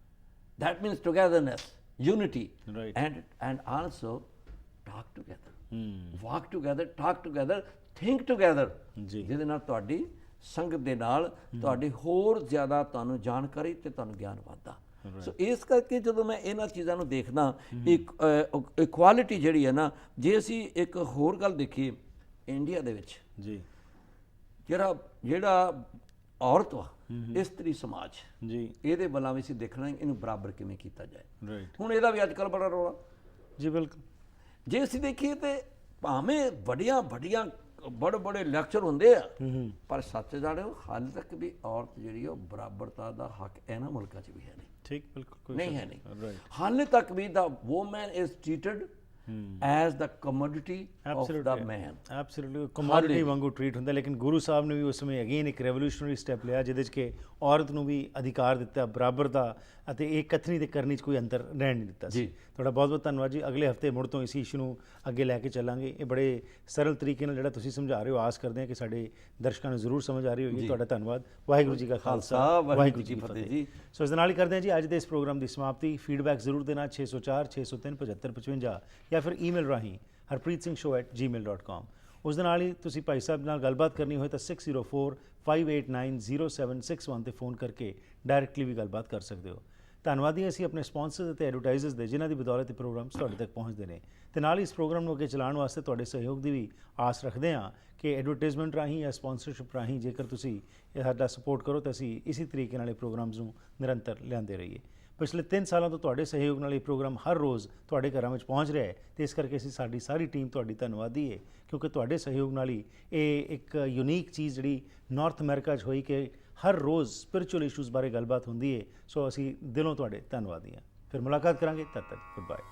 That means togetherness, unity. Right. And also talk together. Walk together, talk together, think together. ਜਿਹਦੇ ਨਾਲ ਤੁਹਾਡੀ ਸੰਗਤ ਦੇ ਨਾਲ ਤੁਹਾਡੀ ਹੋਰ ਜ਼ਿਆਦਾ ਤੁਹਾਨੂੰ ਜਾਣਕਾਰੀ ਤੇ ਤੁਹਾਨੂੰ ਗਿਆਨ ਵਧਦਾ। ਸੋ ਇਸ ਕਰਕੇ ਜਦੋਂ ਮੈਂ ਇਹਨਾਂ ਚੀਜ਼ਾਂ ਨੂੰ ਦੇਖਦਾ, ਇਕੁਆਲਿਟੀ ਜਿਹੜੀ ਹੈ ਨਾ, ਜੇ ਅਸੀਂ ਇੱਕ ਹੋਰ ਗੱਲ ਦੇਖੀਏ ਇੰਡੀਆ ਦੇ ਵਿੱਚ, ਜੀ ਜਿਹੜਾ ਔਰਤ ਵਾ, ਇਸਤਰੀ ਸਮਾਜ, ਜੀ ਇਹਦੇ ਵੱਲਾਂ ਵੀ ਅਸੀਂ ਦੇਖਣਾ ਇਹਨੂੰ ਬਰਾਬਰ ਕਿਵੇਂ ਕੀਤਾ ਜਾਏ। ਹੁਣ ਇਹਦਾ ਵੀ ਅੱਜ ਕੱਲ੍ਹ ਬੜਾ ਰੌਲਾ। ਜੀ ਬਿਲਕੁਲ। ਜੇ ਅਸੀਂ ਦੇਖੀਏ ਤੇ ਭਾਵੇਂ ਵੱਡੀਆਂ ਬੜੇ ਬੜੇ ਲੈਕਚਰ ਹੁੰਦੇ ਆ, ਪਰ ਸੱਚ ਜਾਣਿਓ ਹਾਲੇ ਤੱਕ ਵੀ ਔਰਤ ਜਿਹੜੀ ਉਹ ਬਰਾਬਰਤਾ ਦਾ ਹੱਕ ਇਹਨਾਂ ਮੁਲਕਾਂ 'ਚ ਵੀ ਹੈ ਨਹੀਂ। ਠੀਕ, ਬਿਲਕੁਲ ਨਹੀਂ ਹੈ ਨਹੀਂ। ਹਾਲੇ ਤੱਕ ਵੀ the woman is treated as the commodity of the man. Absolutely commodity ਵਾਂਗੂ ਟ੍ਰੀਟ ਹੁੰਦਾ। ਲੇਕਿਨ ਗੁਰੂ ਸਾਹਿਬ ਨੇ ਵੀ ਉਸ ਸਮੇਂ ਅਗੇਨ ਇੱਕ ਰੈਵੋਲੂਸ਼ਨਰੀ ਸਟੈਪ ਲਿਆ ਜਿਹਦੇ 'ਚ ਕਿ ਔਰਤ ਨੂੰ ਵੀ ਅਧਿਕਾਰ ਦਿੱਤਾ, ਬਰਾਬਰ ਦਾ, ਅਤੇ ਇਹ ਕਥਨੀ ਤੇ ਕਰਨੀ 'ਚ ਕੋਈ ਅੰਤਰ ਰਹਿਣ ਨਹੀਂ ਦਿੱਤਾ ਸੀ। ਤੁਹਾਡਾ ਬਹੁਤ ਬਹੁਤ ਧੰਨਵਾਦ ਜੀ। ਅਗਲੇ ਹਫਤੇ ਮੁੜ ਤੋਂ ਇਸ ਇਸ਼ੂ ਨੂੰ ਅੱਗੇ ਲੈ ਕੇ ਚੱਲਾਂਗੇ। ਇਹ ਬੜੇ ਸਰਲ ਤਰੀਕੇ ਨਾਲ ਜਿਹੜਾ ਤੁਸੀਂ ਸਮਝਾ ਰਹੇ ਹੋ, ਆਸ ਕਰਦੇ ਹਾਂ ਕਿ ਸਾਡੇ ਦਰਸ਼ਕਾਂ ਨੂੰ ਜ਼ਰੂਰ ਸਮਝ ਆ ਰਹੀ ਹੋਗੀ। ਤੁਹਾਡਾ ਧੰਨਵਾਦ। ਵਾਹਿਗੁਰੂ ਜੀ ਕਾ ਖਾਲਸਾ, ਵਾਹਿਗੁਰੂ ਜੀ ਕੀ ਫਤਿਹ ਜੀ। ਸੋ ਇਸ ਦੇ ਨਾਲ ਹੀ ਕਰਦੇ ਹਾਂ ਜੀ ਅੱਜ ਦੇ ਇਸ ਪ੍ਰੋਗਰਾਮ ਦੀ ਸਮਾਪਤੀ। ਫੀਡਬੈਕ ਜ਼ਰੂਰ ਦੇਣਾ 604 603 7555 ਜਾਂ ਫਿਰ ਈਮੇਲ ਰਾਹੀਂ harpreetsingh@gmail.com। ਉਸ ਦੇ ਨਾਲ ਹੀ ਤੁਸੀਂ ਭਾਈ ਸਾਹਿਬ ਨਾਲ ਗੱਲਬਾਤ ਕਰਨੀ ਹੋਏ ਤਾਂ 6045890761 ਤੇ ਫੋਨ ਕਰਕੇ ਡਾਇਰੈਕਟਲੀ ਵੀ ਗੱਲਬਾਤ ਕਰ ਸਕਦੇ ਹੋ। ਧੰਨਵਾਦੀ ਅਸੀਂ ਆਪਣੇ ਸਪਾਂਸਰਸ ਅਤੇ ਐਡਵਰਟਾਈਜ਼ਰਸ ਦੇ, ਜਿਨ੍ਹਾਂ ਦੀ ਬਦੌਲਤ ਇਹ ਪ੍ਰੋਗਰਾਮਸ ਤੁਹਾਡੇ ਤੱਕ ਪਹੁੰਚਦੇ ਨੇ, ਤੇ ਨਾਲ ਹੀ ਇਸ ਪ੍ਰੋਗਰਾਮ ਨੂੰ ਅੱਗੇ ਚਲਾਉਣ ਵਾਸਤੇ ਤੁਹਾਡੇ ਸਹਿਯੋਗ ਦੀ ਵੀ ਆਸ ਰੱਖਦੇ ਹਾਂ ਕਿ ਐਡਵਰਟਾਈਜ਼ਮੈਂਟ ਰਾਹੀਂ ਜਾਂ ਸਪਾਂਸਰਸ਼ਿਪ ਰਾਹੀਂ ਜੇਕਰ ਤੁਸੀਂ ਇਹ ਸਾਡਾ ਸਪੋਰਟ ਕਰੋ ਤਾਂ ਅਸੀਂ ਇਸੇ ਤਰੀਕੇ ਨਾਲ ਇਹ ਪ੍ਰੋਗਰਾਮਸ ਨੂੰ ਨਿਰੰਤਰ ਲਿਆਉਂਦੇ ਰਹੀਏ। ਪਿਛਲੇ 3 ਸਾਲਾਂ ਤੋਂ ਤੁਹਾਡੇ ਸਹਿਯੋਗ ਨਾਲ ਇਹ ਪ੍ਰੋਗਰਾਮ ਹਰ ਰੋਜ਼ ਤੁਹਾਡੇ ਘਰਾਂ ਵਿੱਚ ਪਹੁੰਚ ਰਿਹਾ ਹੈ ਤੇ ਇਸ ਕਰਕੇ ਅਸੀਂ ਸਾਡੀ ਸਾਰੀ ਟੀਮ ਤੁਹਾਡੀ ਧੰਨਵਾਦੀ ਹੈ, ਕਿਉਂਕਿ ਤੁਹਾਡੇ ਸਹਿਯੋਗ ਨਾਲ ਹੀ ਇਹ ਇੱਕ ਯੂਨੀਕ ਚੀਜ਼ ਜਿਹੜੀ ਨਾਰਥ ਅਮਰੀਕਾ 'ਚ ਹੋਈ ਕਿ ਹਰ ਰੋਜ਼ ਸਪਿਰਿਚੁਅਲ ਇਸ਼ੂਜ਼ ਬਾਰੇ ਗੱਲਬਾਤ ਹੁੰਦੀ ਹੈ। ਸੋ ਅਸੀਂ ਦਿਲੋਂ ਤੁਹਾਡੇ ਧੰਨਵਾਦੀ ਹਾਂ। ਫਿਰ ਮੁਲਾਕਾਤ ਕਰਾਂਗੇ, ਤਦ ਤੱਕ ਗੁੱਡ ਬਾਏ।